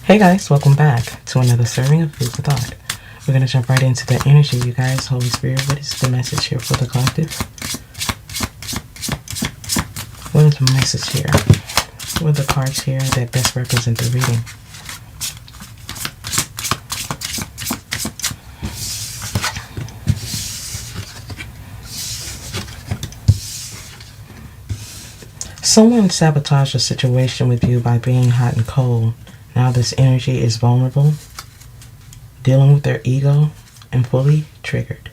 Hey guys, welcome back to another serving of Food for Thought. We're going to jump right into the energy, you guys. Holy Spirit, what is the message here for the collective? What is the message here? What are the cards here that best represent the reading? Someone sabotaged a situation with you by being hot and cold. Now this energy is vulnerable, dealing with their ego, and fully triggered.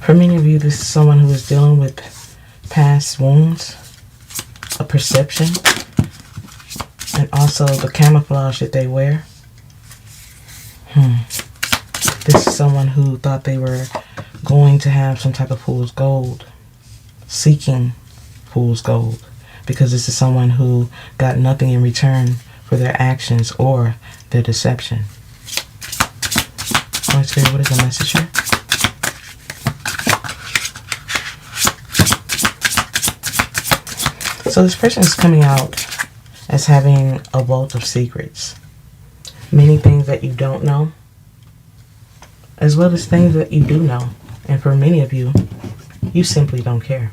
For many of you, this is someone who is dealing with past wounds, a perception, and also the camouflage that they wear. This is someone who thought they were going to have some type of fool's gold, seeking fool's gold, because this is someone who got nothing in return for their actions or their deception. Holy Spirit, what is the message here? So this person is coming out as having a vault of secrets. Many things that you don't know, as well as things that you do know. And for many of you, you simply don't care.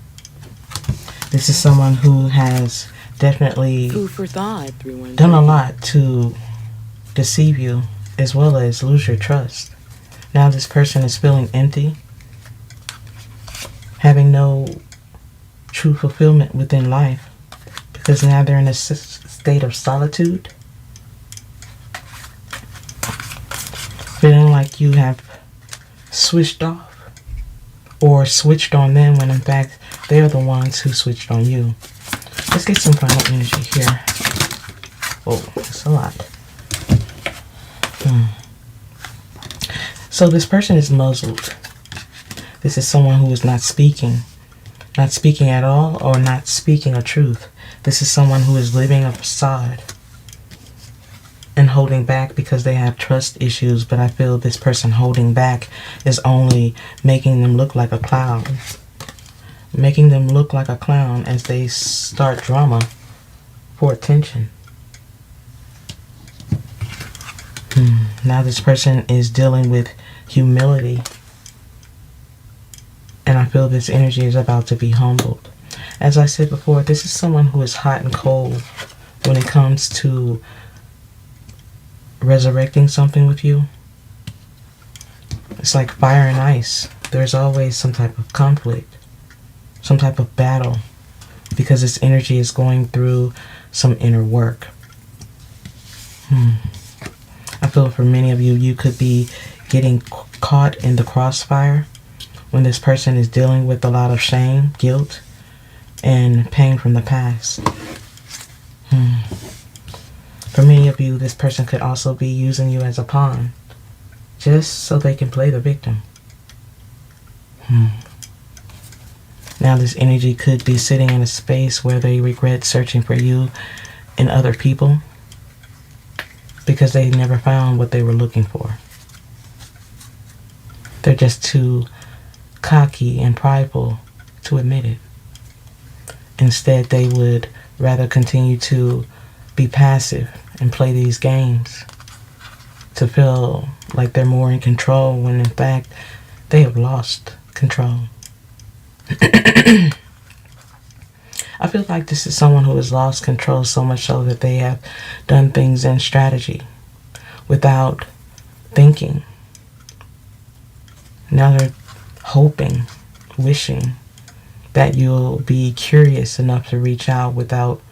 This is someone who has definitely done a lot to deceive you, as well as lose your trust. Now this person is feeling empty, having no true fulfillment within life, because now they're in a state of solitude, feeling like you have switched off or switched on them when in fact they're the ones who switched on you. Let's get some final energy here. Oh, that's a lot. So this person is muzzled. This is someone who is not speaking at all, or not speaking a truth. This is someone who is living a facade and holding back because they have trust issues, but I feel this person holding back is only making them look like a clown. Making them look like a clown as they start drama for attention. Now this person is dealing with humility, and I feel this energy is about to be humbled. As I said before, this is someone who is hot and cold when it comes to resurrecting something with you. It's like fire and ice. There's always some type of conflict, some type of battle, because this energy is going through some inner work. I feel for many of you, you could be getting caught in the crossfire when this person is dealing with a lot of shame, guilt, and pain from the past. For many of you, this person could also be using you as a pawn, just so they can play the victim. Now this energy could be sitting in a space where they regret searching for you in other people, because they never found what they were looking for. They're just too cocky and prideful to admit it. Instead, they would rather continue to be passive and play these games to feel like they're more in control, when in fact they have lost control. I feel like this is someone who has lost control, so much so that they have done things in strategy without thinking. Now they're hoping, wishing that you'll be curious enough to reach out without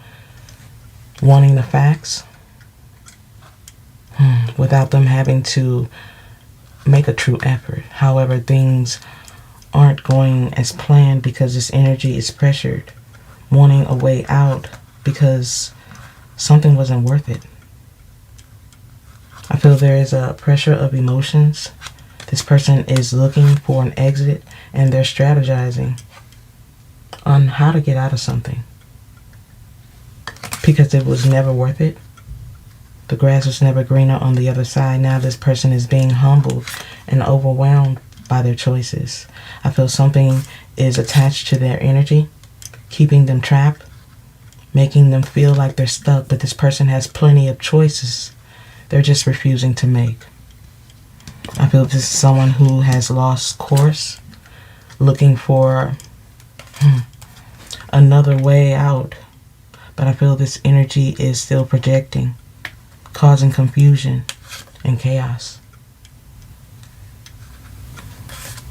wanting the facts, without them having to make a true effort. However, things aren't going as planned because this energy is pressured, wanting a way out because something wasn't worth it. I feel there is a pressure of emotions. This person is looking for an exit, and they're strategizing on how to get out of something, because it was never worth it. The grass was never greener on the other side. Now this person is being humbled and overwhelmed by their choices. I feel something is attached to their energy, keeping them trapped, making them feel like they're stuck, but this person has plenty of choices they're just refusing to make. I feel this is someone who has lost course, looking for another way out, but I feel this energy is still projecting, causing confusion and chaos.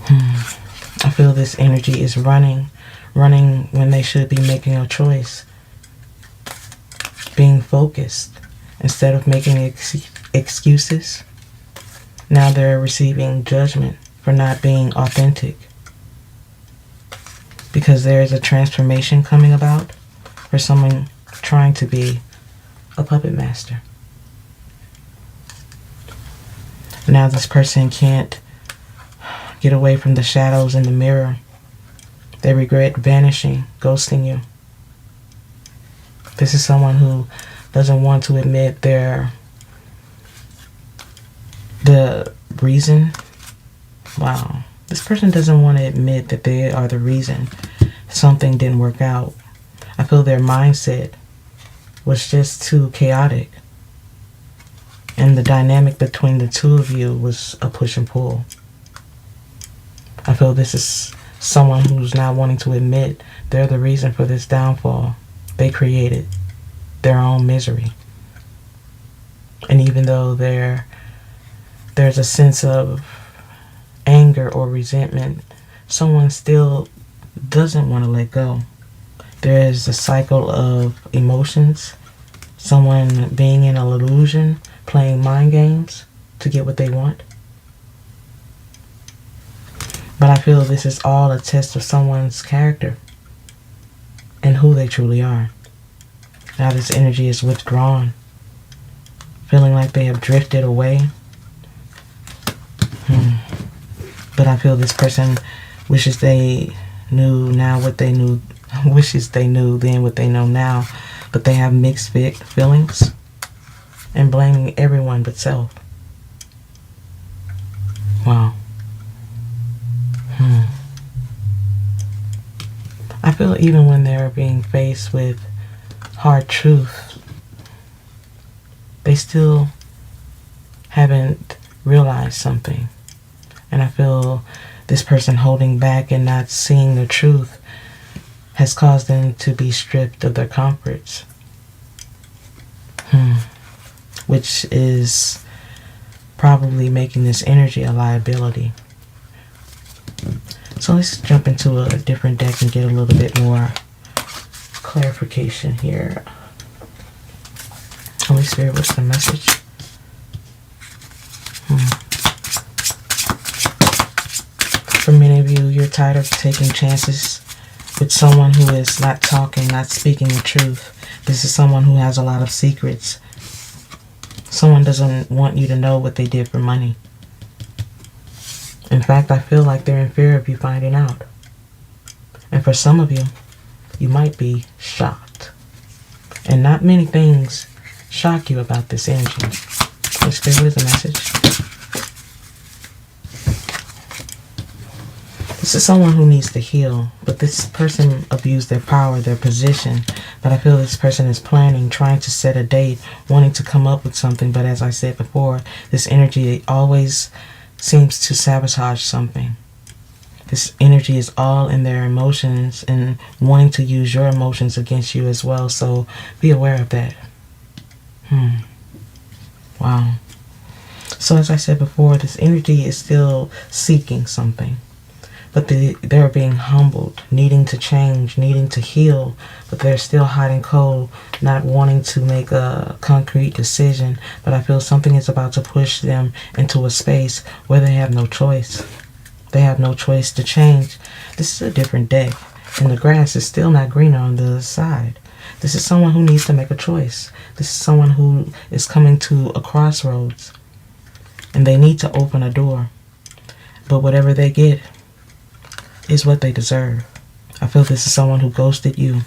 I feel this energy is running when they should be making a choice, being focused instead of making excuses. Now they're receiving judgment for not being authentic, because there is a transformation coming about for someone trying to be a puppet master. Now this person can't get away from the shadows in the mirror. They regret vanishing, ghosting you. This is someone who doesn't want to admit the reason. Wow. This person doesn't want to admit that they are the reason something didn't work out. I feel their mindset was just too chaotic, and the dynamic between the two of you was a push and pull. I feel this is someone who's not wanting to admit they're the reason for this downfall. They created their own misery. And even though there's a sense of anger or resentment, someone still doesn't want to let go. There is a cycle of emotions, someone being in an illusion, playing mind games to get what they want. But I feel this is all a test of someone's character and who they truly are. Now this energy is withdrawn, feeling like they have drifted away. But I feel this person wishes they knew now what they knew, wishes they knew then what they know now, but they have mixed feelings and blaming everyone but self. Wow. I feel even when they're being faced with hard truth, they still haven't realized something. And I feel this person holding back and not seeing the truth has caused them to be stripped of their comforts. Which is probably making this energy a liability. So let's jump into a different deck and get a little bit more clarification here. Holy Spirit, what's the message? For many of you, you're tired of taking chances with someone who is not talking, not speaking the truth. This is someone who has a lot of secrets. Someone doesn't want you to know what they did for money. In fact, I feel like they're in fear of you finding out. And for some of you, you might be shocked. And not many things shock you about this energy. Holy Spirit, what is the message? This is someone who needs to heal, but this person abused their power, their position. But I feel this person is planning, trying to set a date, wanting to come up with something. But as I said before, this energy always seems to sabotage something. This energy is all in their emotions and wanting to use your emotions against you as well. So be aware of that. Wow. So as I said before, this energy is still seeking something. But they're being humbled, needing to change, needing to heal. But they're still hot and cold, not wanting to make a concrete decision. But I feel something is about to push them into a space where they have no choice. They have no choice to change. This is a different deck. And the grass is still not greener on the other side. This is someone who needs to make a choice. This is someone who is coming to a crossroads. And they need to open a door. But whatever they get is what they deserve. I feel this is someone who ghosted you.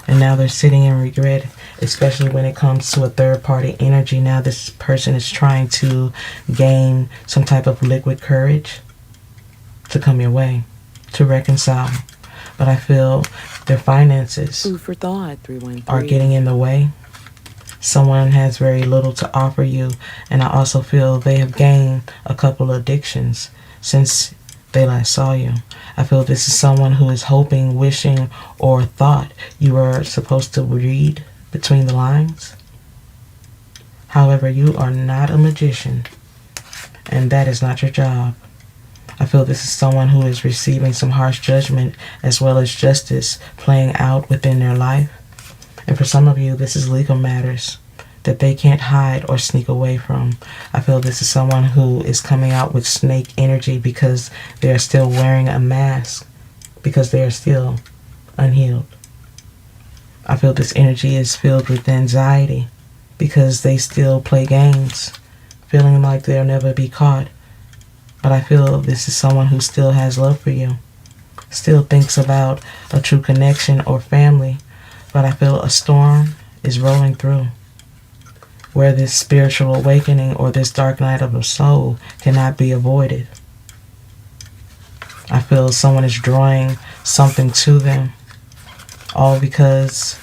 And now they're sitting in regret, especially when it comes to a third-party energy. Now this person is trying to gain some type of liquid courage to come your way to reconcile. But I feel their finances Food for thought, 313. are getting in the way. Someone has very little to offer you, and I also feel they have gained a couple of addictions since they last saw you. I feel this is someone who is hoping, wishing, or thought you were supposed to read between the lines. However, you are not a magician, and that is not your job. I feel this is someone who is receiving some harsh judgment as well as justice playing out within their life. And for some of you, this is legal matters that they can't hide or sneak away from. I feel this is someone who is coming out with snake energy because they are still wearing a mask, because they are still unhealed. I feel this energy is filled with anxiety because they still play games, feeling like they'll never be caught. But I feel this is someone who still has love for you, still thinks about a true connection or family. But I feel a storm is rolling through, where this spiritual awakening or this dark night of the soul cannot be avoided. I feel someone is drawing something to them, all because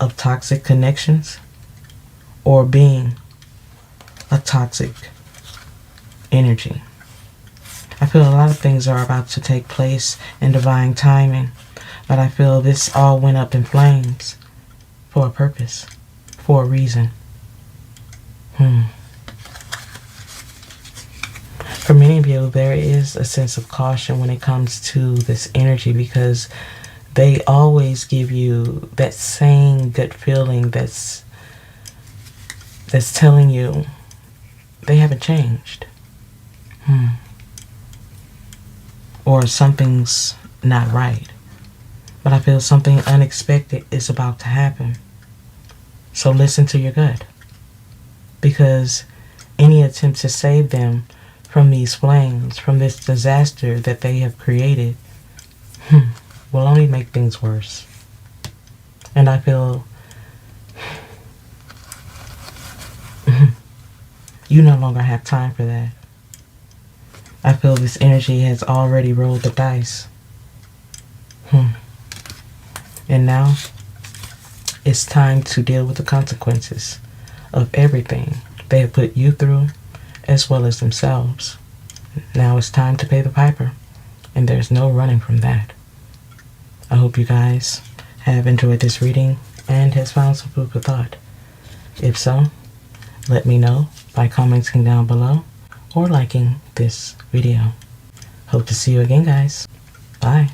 of toxic connections or being a toxic energy. I feel a lot of things are about to take place in divine timing, but I feel this all went up in flames for a purpose, for a reason. For many of you, there is a sense of caution when it comes to this energy because they always give you that same gut feeling that's telling you they haven't changed. Or something's not right. But I feel something unexpected is about to happen. So listen to your gut. Because any attempt to save them from these flames, from this disaster that they have created, will only make things worse. And I feel you no longer have time for that. I feel this energy has already rolled the dice. And now it's time to deal with the consequences of everything they have put you through as well as themselves. Now it's time to pay the piper, and there's no running from that. I hope you guys have enjoyed this reading and has found some food for thought. If so, let me know by commenting down below or liking this video. Hope to see you again, guys. Bye.